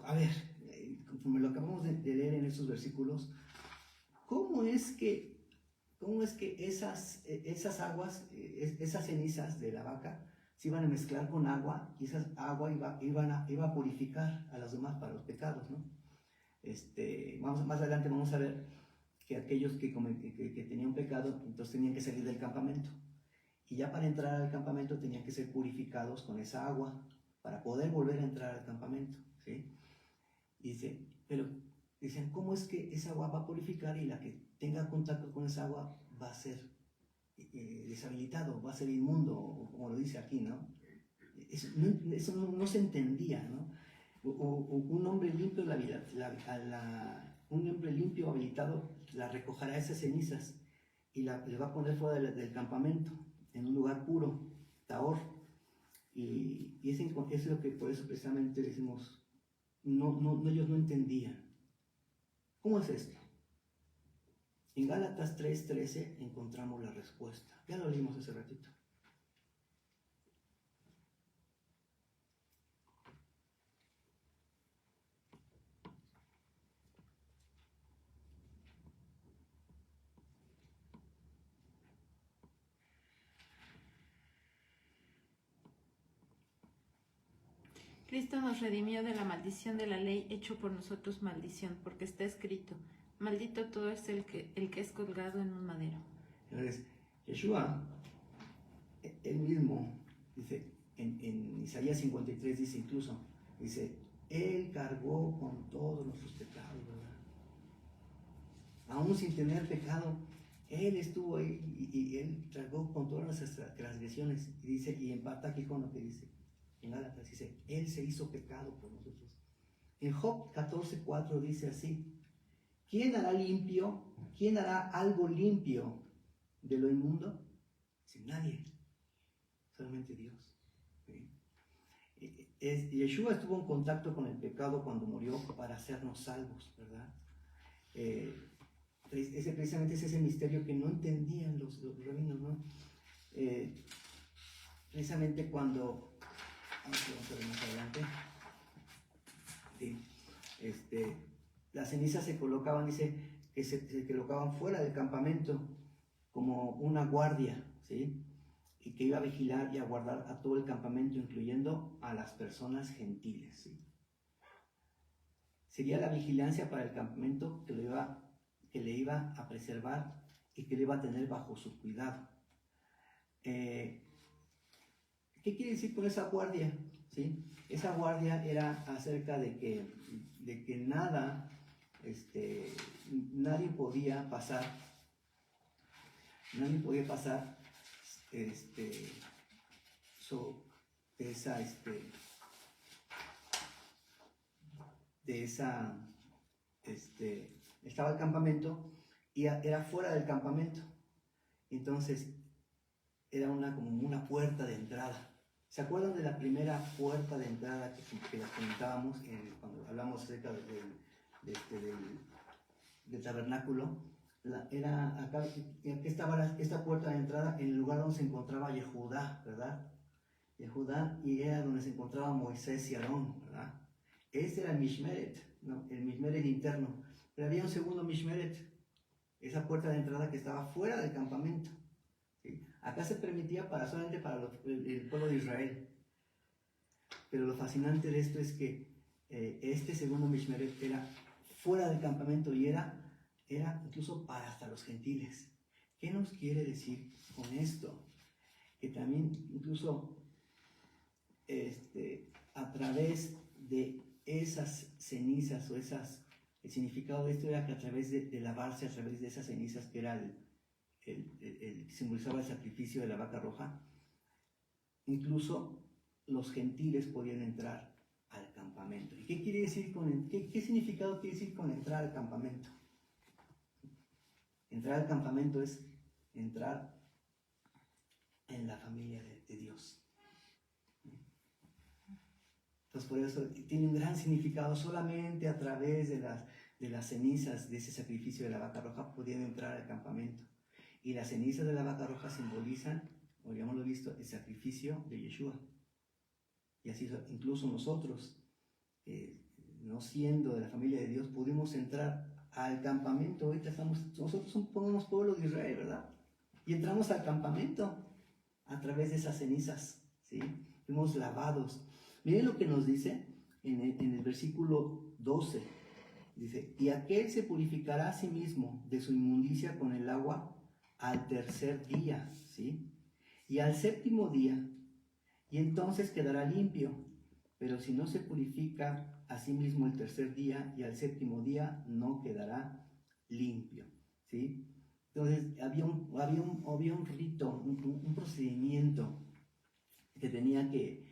S1: a ver, conforme lo acabamos de leer en estos versículos, ¿cómo es que esas aguas, esas cenizas de la vaca se iban a mezclar con agua y esa agua iba a purificar a los demás para los pecados, ¿no? Más adelante vamos a ver que aquellos que tenían pecado, entonces tenían que salir del campamento. Y ya para entrar al campamento tenían que ser purificados con esa agua para poder volver a entrar al campamento, ¿sí? Pero dicen, ¿cómo es que esa agua va a purificar y la que tenga contacto con esa agua va a ser deshabilitado, va a ser inmundo, como lo dice aquí, ¿no? Eso no se entendía, ¿no? Un hombre limpio, un hombre limpio, habilitado, la recogerá esas cenizas y le va a poner fuera del campamento, en un lugar puro, Tahor. Y es lo que por eso precisamente decimos, ellos no entendían. ¿Cómo es esto? En Gálatas 3:13 encontramos la respuesta. Ya lo leímos hace ratito.
S2: Cristo nos redimió de la maldición de la ley, hecho por nosotros maldición, porque está escrito, maldito todo es el que es colgado en un madero.
S1: Entonces, Yeshua, él mismo, dice, en Isaías 53 dice incluso, dice, Él cargó con todos nuestros pecados, ¿verdad? Aún sin tener pecado, Él estuvo ahí y Él cargó con todas nuestras transgresiones. Y dice, y empata aquí con lo que dice, en Gálatas dice, Él se hizo pecado por nosotros. En Job 14:4 dice así, ¿quién hará algo limpio de lo inmundo? Sin nadie, solamente Dios. ¿Sí? Yeshua estuvo en contacto con el pecado cuando murió para hacernos salvos, ¿verdad? Precisamente es ese misterio que no entendían los rabinos, ¿no? Precisamente cuando, vamos a ver más adelante, sí, las cenizas se colocaban, dice, que se colocaban fuera del campamento como una guardia, ¿sí? Y que iba a vigilar y a guardar a todo el campamento, incluyendo a las personas gentiles, ¿sí? Sería la vigilancia para el campamento que le iba a preservar y que le iba a tener bajo su cuidado. ¿Qué quiere decir con esa guardia? ¿Sí? Esa guardia era acerca de que nadie podía pasar estaba el campamento y era fuera del campamento. Entonces era como una puerta de entrada. ¿Se acuerdan de la primera puerta de entrada que la comentábamos cuando hablamos acerca del tabernáculo? Aquí estaba esta puerta de entrada en el lugar donde se encontraba Yehudá, ¿verdad? Yehudá, y era donde se encontraba Moisés y Aarón, ¿verdad? Este era el Mishmeret, ¿no? El Mishmeret interno. Pero había un segundo Mishmeret, esa puerta de entrada que estaba fuera del campamento. ¿Sí? Acá se permitía solamente para el pueblo de Israel. Pero lo fascinante de esto es que este segundo Mishmeret era fuera del campamento y era incluso para hasta los gentiles. ¿Qué nos quiere decir con esto? Que también incluso a través de esas cenizas el significado de esto era que a través de lavarse a través de esas cenizas, que era que simbolizaba el sacrificio de la vaca roja, incluso los gentiles podían entrar al campamento. ¿Y qué quiere decir qué significado quiere decir con entrar al campamento? Entrar al campamento es entrar en la familia de Dios. Entonces por eso tiene un gran significado. Solamente a través de las cenizas de ese sacrificio de la vaca roja podían entrar al campamento. Y las cenizas de la vaca roja simbolizan, como ya hemos visto, el sacrificio de Yeshua. Y así incluso nosotros, no siendo de la familia de Dios, pudimos entrar al campamento. Ahorita nosotros somos pueblo de Israel, ¿verdad? Y entramos al campamento a través de esas cenizas, ¿sí? Fuimos lavados. Miren lo que nos dice en el versículo 12. Dice, y aquel se purificará a sí mismo de su inmundicia con el agua al tercer día, ¿sí? Y al séptimo día, y entonces quedará limpio. Pero si no se purifica a sí mismo el tercer día y al séptimo día, no quedará limpio, ¿sí? Entonces había un rito, un procedimiento que tenía que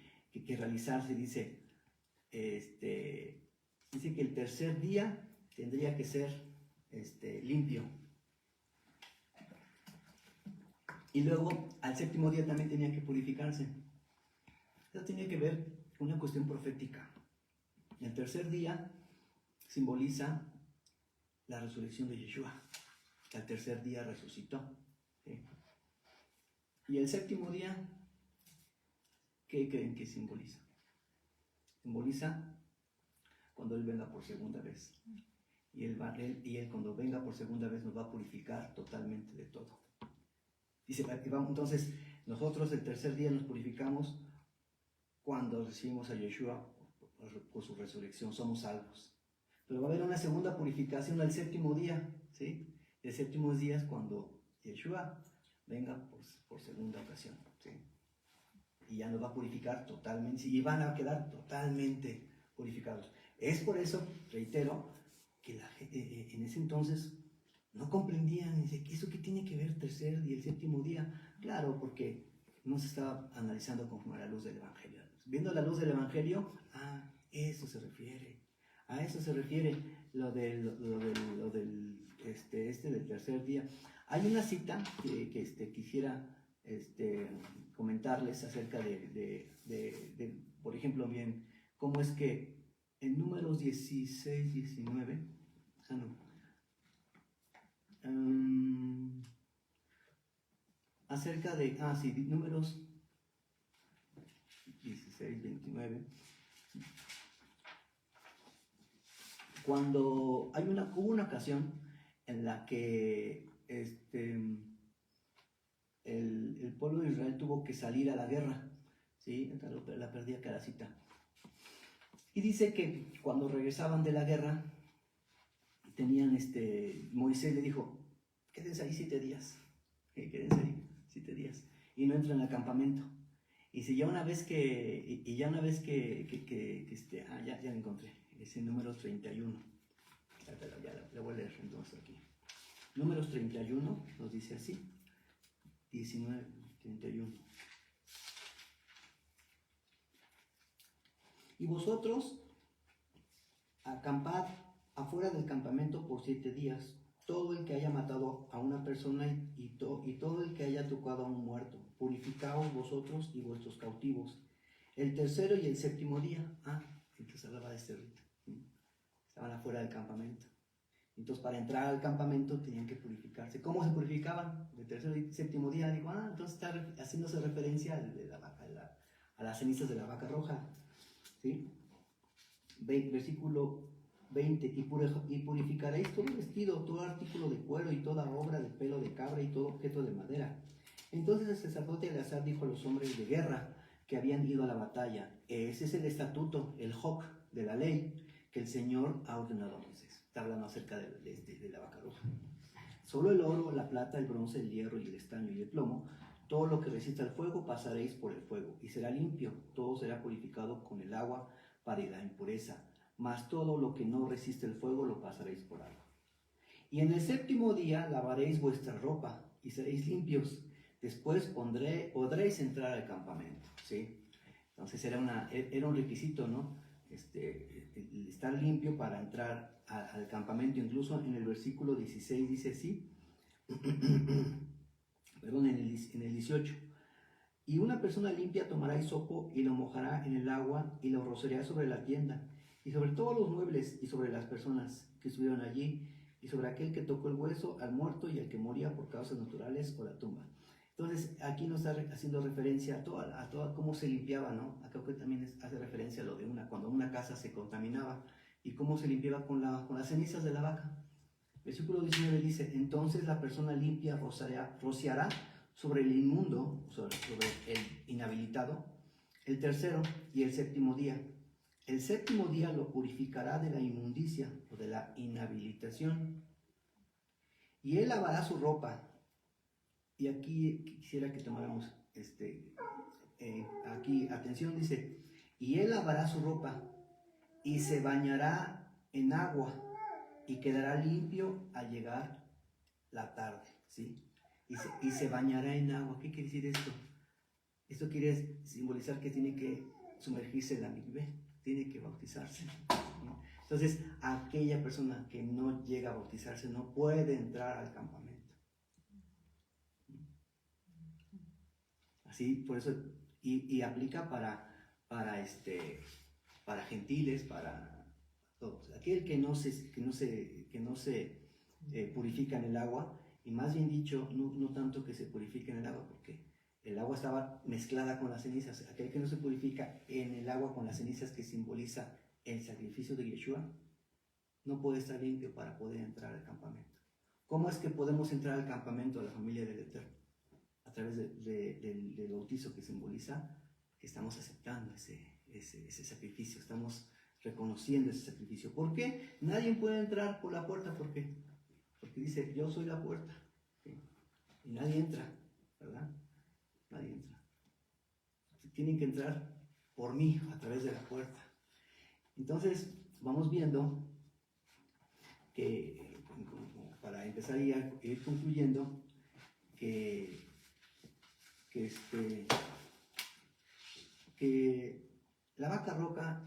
S1: realizarse. Dice que el tercer día tendría que ser limpio. Y luego al séptimo día también tenía que purificarse. Eso tiene que ver con una cuestión profética. El tercer día simboliza la resurrección de Yeshua, que al tercer día resucitó. ¿Sí? Y el séptimo día, ¿qué creen que simboliza? Simboliza cuando Él venga por segunda vez. Y él cuando venga por segunda vez nos va a purificar totalmente de todo. Dice, entonces, nosotros el tercer día nos purificamos cuando recibimos a Yeshua por su resurrección, somos salvos. Pero va a haber una segunda purificación al séptimo día, ¿sí? El séptimo día es cuando Yeshua venga por segunda ocasión, ¿sí? Y ya nos va a purificar totalmente, y van a quedar totalmente purificados. Es por eso, reitero, que la gente en ese entonces no comprendían, dice, ¿eso qué tiene que ver el tercer y el séptimo día? Claro, porque no se estaba analizando conforme a la luz del Evangelio. Viendo la luz del Evangelio, eso se refiere. A eso se refiere lo del tercer día. Hay una cita que quisiera comentarles acerca por ejemplo, bien, cómo es que en Números 16, 19, acerca de, Números 16, 29, cuando hubo una ocasión en la que el pueblo de Israel tuvo que salir a la guerra, ¿sí? La perdía cada cita. Y dice que cuando regresaban de la guerra, Moisés le dijo, quédense ahí 7 días, quédense ahí 7 días, y no entren al campamento. Y si ya una vez que, ya lo encontré, es en Números 31, ya voy a leer entonces aquí. Números 31 nos dice así, 19, 31. Y vosotros acampad afuera del campamento por 7 días, todo el que haya matado a una persona y todo el que haya tocado a un muerto, purificaos vosotros y vuestros cautivos. El tercero y el séptimo día, entonces hablaba de este rito, estaban afuera del campamento. Entonces para entrar al campamento tenían que purificarse. ¿Cómo se purificaban? El tercer y séptimo día, digo, entonces está haciéndose referencia a las cenizas de la vaca roja, ¿sí? Versículo 20, y purificaréis todo vestido, todo artículo de cuero y toda obra de pelo de cabra y todo objeto de madera. Entonces el sacerdote Eleazar dijo a los hombres de guerra que habían ido a la batalla, ese es el estatuto, el hoc de la ley que el Señor ha ordenado a Moisés. Está hablando acerca de la vaca roja. Solo el oro, la plata, el bronce, el hierro y el estaño y el plomo, todo lo que resista el fuego pasaréis por el fuego y será limpio, todo será purificado con el agua para la impureza, mas todo lo que no resiste el fuego lo pasaréis por agua. Y en el séptimo día lavaréis vuestra ropa y seréis limpios, después podréis entrar al campamento, ¿sí? Entonces era un requisito, ¿no? El estar limpio para entrar al campamento. Incluso en el versículo 16 dice así, perdón, en el 18, y una persona limpia tomará hisopo y lo mojará en el agua y lo rociará sobre la tienda y sobre todos los muebles y sobre las personas que estuvieron allí y sobre aquel que tocó el hueso, al muerto y al que moría por causas naturales o la tumba. Entonces aquí nos está haciendo referencia a toda cómo se limpiaba, ¿no? Acá que también hace referencia a lo de cuando una casa se contaminaba y cómo se limpiaba con las cenizas de la vaca. Versículo 19 dice, entonces la persona limpia rociará sobre el inmundo, sobre el inhabilitado, el tercero y el séptimo día. El séptimo día lo purificará de la inmundicia o de la inhabilitación. Y él lavará su ropa. Y aquí quisiera que tomáramos aquí, atención, dice, y él lavará su ropa y se bañará en agua y quedará limpio al llegar la tarde, ¿sí? Y se bañará en agua. ¿Qué quiere decir esto? Esto quiere simbolizar que tiene que sumergirse en la mikvé, tiene que bautizarse, ¿no? Entonces, aquella persona que no llega a bautizarse no puede entrar al campamento. Así, por eso, y aplica para gentiles, para todos. Aquel que no se purifican el agua, y más bien dicho, no tanto que se purifique en el agua, porque el agua estaba mezclada con las cenizas. Aquel que no se purifica en el agua con las cenizas, que simboliza el sacrificio de Yeshua, no puede estar limpio para poder entrar al campamento. ¿Cómo es que podemos entrar al campamento de la familia del Eterno? A través del bautizo, que simboliza que estamos aceptando ese sacrificio, estamos reconociendo ese sacrificio. ¿Por qué? Nadie puede entrar por la puerta. ¿Por qué? Porque dice, yo soy la puerta. ¿Sí? Y nadie entra, ¿verdad? Nadie entra. Tienen que entrar por mí, a través de la puerta. Entonces, vamos viendo que, para empezar a ir concluyendo, que la vaca roja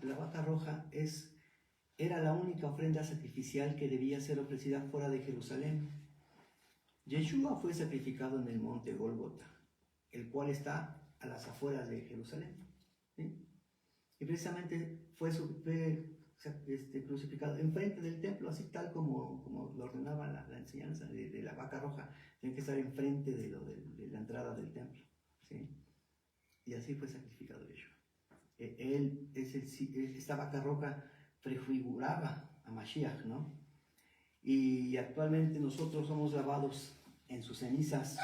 S1: era la única ofrenda sacrificial que debía ser ofrecida fuera de Jerusalén. Yeshua fue sacrificado en el monte Gólgota, el cual está a las afueras de Jerusalén, ¿sí? Y precisamente fue crucificado enfrente del templo, así tal como lo ordenaba la enseñanza de la vaca roja. Tiene que estar enfrente de la entrada del templo, ¿sí? Y así fue sacrificado Yeshua. Esta vaca roja prefiguraba a Mashiach, ¿no? Y actualmente nosotros somos lavados en sus cenizas,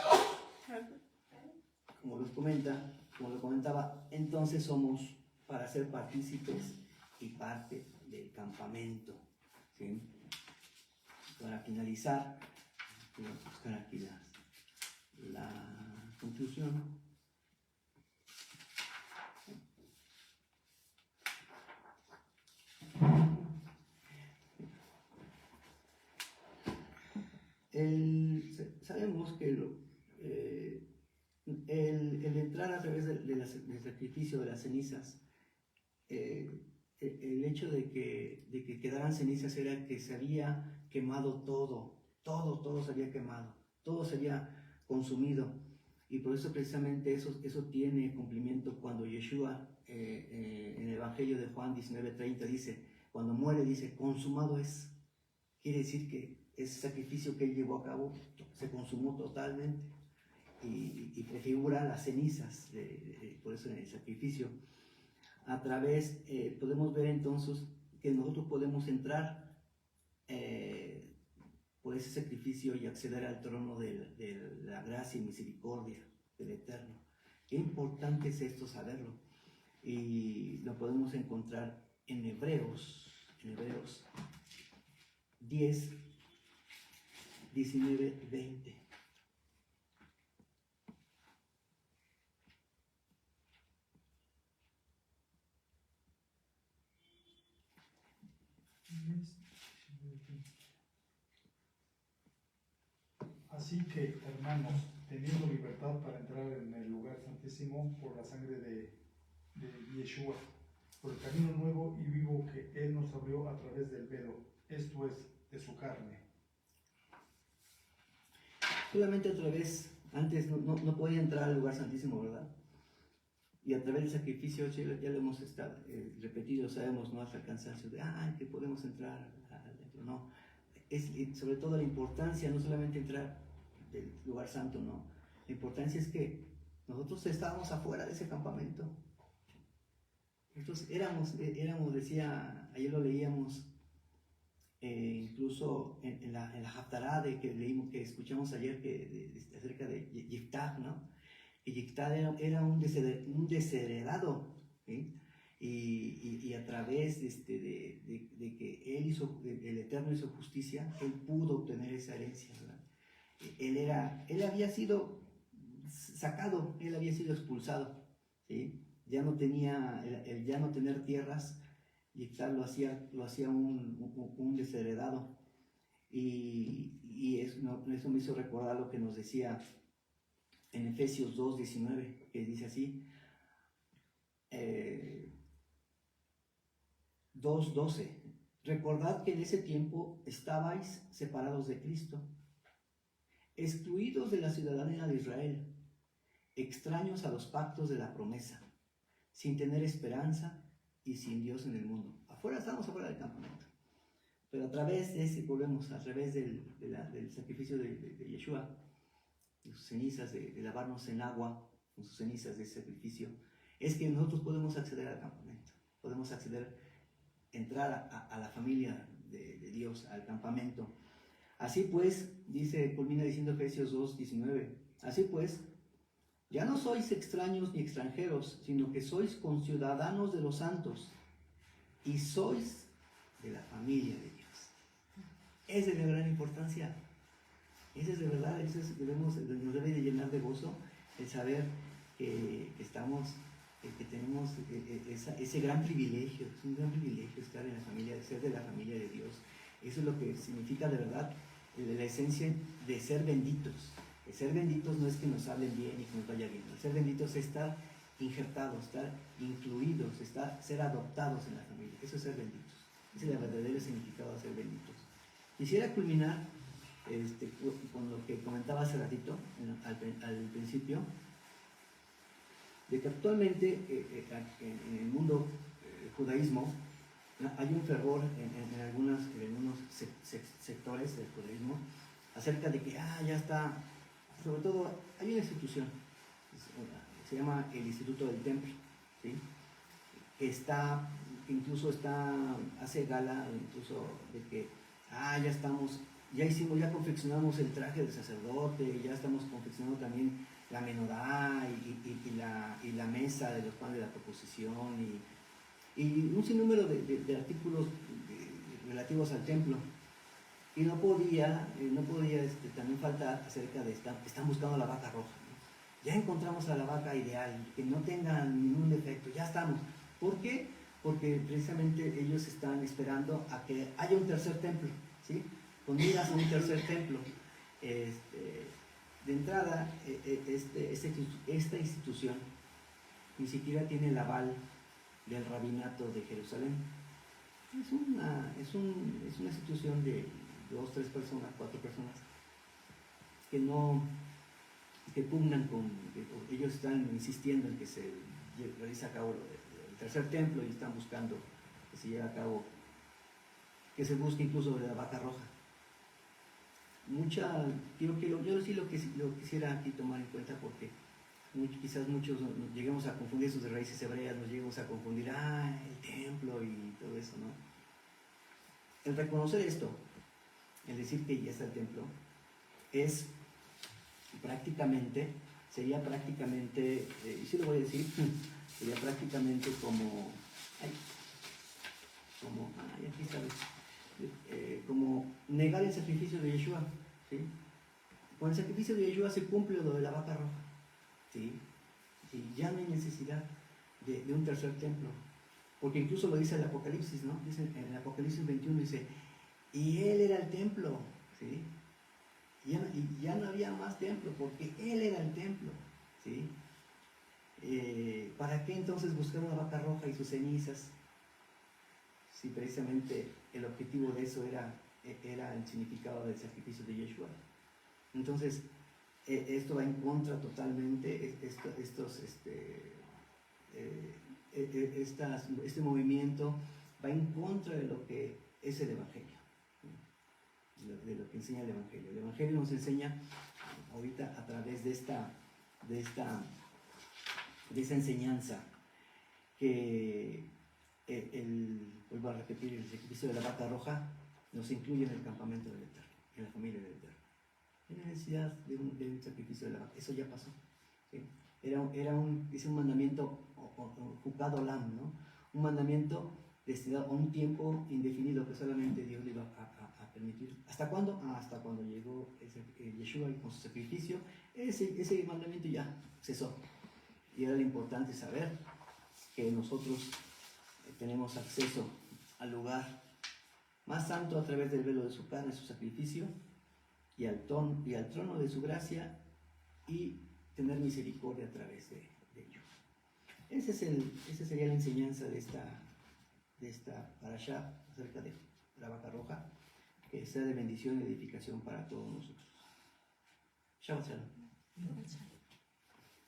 S1: como lo comentaba. Entonces somos para ser partícipes y parte del campamento, ¿sí? Para finalizar, voy a buscar aquí la conclusión. Sabemos que el entrar a través del sacrificio de las cenizas, el hecho de que quedaran cenizas era que se había quemado todo se había quemado, todo se había consumido, y por eso precisamente eso tiene cumplimiento cuando Yeshua, en el Evangelio de Juan 19:30 dice, cuando muere dice, consumado es. Quiere decir que ese sacrificio que él llevó a cabo se consumó totalmente, y prefigura las cenizas, por eso en el sacrificio. A través, podemos ver entonces que nosotros podemos entrar por ese sacrificio y acceder al trono de la gracia y misericordia del Eterno. Qué importante es esto, saberlo. Y lo podemos encontrar en Hebreos 10, 19, 20.
S3: Así que, hermanos, teniendo libertad para entrar en el lugar santísimo por la sangre de Yeshua, por el camino nuevo y vivo que Él nos abrió a través del velo, esto es, de su carne.
S1: Solamente a través, antes no podía entrar al lugar santísimo, ¿verdad? Y a través del sacrificio, ya lo hemos repetido, sabemos, no hasta el cansancio de, que podemos entrar adentro, no. Es sobre todo la importancia, no solamente entrar del lugar santo, no. La importancia es que nosotros estábamos afuera de ese campamento. Nosotros éramos, decía, ayer lo leíamos, incluso en la Haftará que leímos, que escuchamos ayer, acerca de Yiftach, ¿no? Y Yiftach era un desheredado, ¿sí? Y a través de que el Eterno hizo justicia, él pudo obtener esa herencia, ¿verdad? Él había sido sacado, él había sido expulsado, ¿sí? Ya no tenía, el ya no tener tierras, y tal, lo hacía un desheredado. Y eso me hizo recordar lo que nos decía en Efesios 2:19, que dice así, 2:12, recordad que en ese tiempo estabais separados de Cristo, excluidos de la ciudadanía de Israel, extraños a los pactos de la promesa, sin tener esperanza y sin Dios en el mundo. Estamos afuera del campamento. Pero a través de ese, volvemos, a través del sacrificio de Yeshua, de sus cenizas, de lavarnos en agua, con sus cenizas de ese sacrificio, es que nosotros podemos acceder al campamento, podemos acceder, entrar a la familia de Dios, al campamento. Así pues, culmina diciendo Efesios 2:19, así pues, ya no sois extraños ni extranjeros, sino que sois conciudadanos de los santos y sois de la familia de Dios. Esa es de gran importancia. Esa es de verdad, nos debe de llenar de gozo el saber que estamos, que tenemos ese gran privilegio. Es un gran privilegio estar en la familia, ser de la familia de Dios. Eso es lo que significa de verdad la esencia de ser benditos. El ser benditos no es que nos hablen bien y que nos vaya bien. El ser benditos es estar injertados, estar incluidos, ser adoptados en la familia. Eso es ser benditos. Ese es el verdadero significado de ser benditos. Quisiera culminar con lo que comentaba hace ratito, al principio, de que actualmente en el mundo judaísmo hay un fervor en algunos sectores del judaísmo acerca de que ya está, sobre todo hay una institución, se llama el Instituto del Templo, ¿sí? Que hace gala incluso de que ya confeccionamos el traje del sacerdote, ya estamos confeccionando también la menorá y la mesa de los panes de la proposición y un sinnúmero de artículos relativos al templo. Y no podía también faltar acerca de están buscando la vaca roja, ¿no? Ya encontramos a la vaca ideal, que no tenga ningún defecto, ya estamos. ¿Por qué? Porque precisamente ellos están esperando a que haya un tercer templo, ¿sí? Con miras a un tercer templo. De entrada, esta institución ni siquiera tiene el aval del rabinato de Jerusalén. Es una institución de 2, 3 personas, 4 personas que pugnan ellos están insistiendo en que se realice a cabo el tercer templo y están buscando que se lleve a cabo, que se busque incluso de la vaca roja. Yo sí lo quisiera aquí tomar en cuenta porque quizás muchos lleguemos a confundir sus raíces hebreas, nos lleguemos a confundir, el templo y todo eso, ¿no? El reconocer esto, el decir que ya está el templo, sería prácticamente, y sí lo voy a decir, sería prácticamente como negar el sacrificio de Yeshua, ¿sí? Con el sacrificio de Yeshua se cumple lo de la vaca roja, ¿sí? Y ya no hay necesidad de un tercer templo, porque incluso lo dice el Apocalipsis, ¿no? Dice, en el Apocalipsis 21 dice, y él era el templo, ¿sí? Y ya no había más templo, porque él era el templo, ¿sí? ¿Para qué entonces buscar una vaca roja y sus cenizas? Si precisamente el objetivo de eso era el significado del sacrificio de Yeshua. Entonces, esto va en contra totalmente, este movimiento va en contra de lo que es el Evangelio, de lo que enseña el Evangelio. El Evangelio nos enseña ahorita a través de esta enseñanza que vuelvo a repetir, el sacrificio de la vaca roja nos incluye en el campamento del Eterno, en la familia del Eterno. No hay necesidad de un sacrificio de la vaca, eso ya pasó, ¿sí? Es un mandamiento juzgado olam, ¿no? Un mandamiento destinado a un tiempo indefinido que solamente Dios le iba a permitir. ¿Hasta cuándo? Hasta cuando llegó Yeshua con su sacrificio, ese mandamiento ya cesó. Y era lo importante saber que nosotros tenemos acceso al lugar más santo a través del velo de su carne, su sacrificio, y al trono de su gracia, y tener misericordia a través de ello. Esa sería la enseñanza de esta parashá acerca de la vaca roja, que sea de bendición y edificación para todos nosotros. Shabbat Shalom.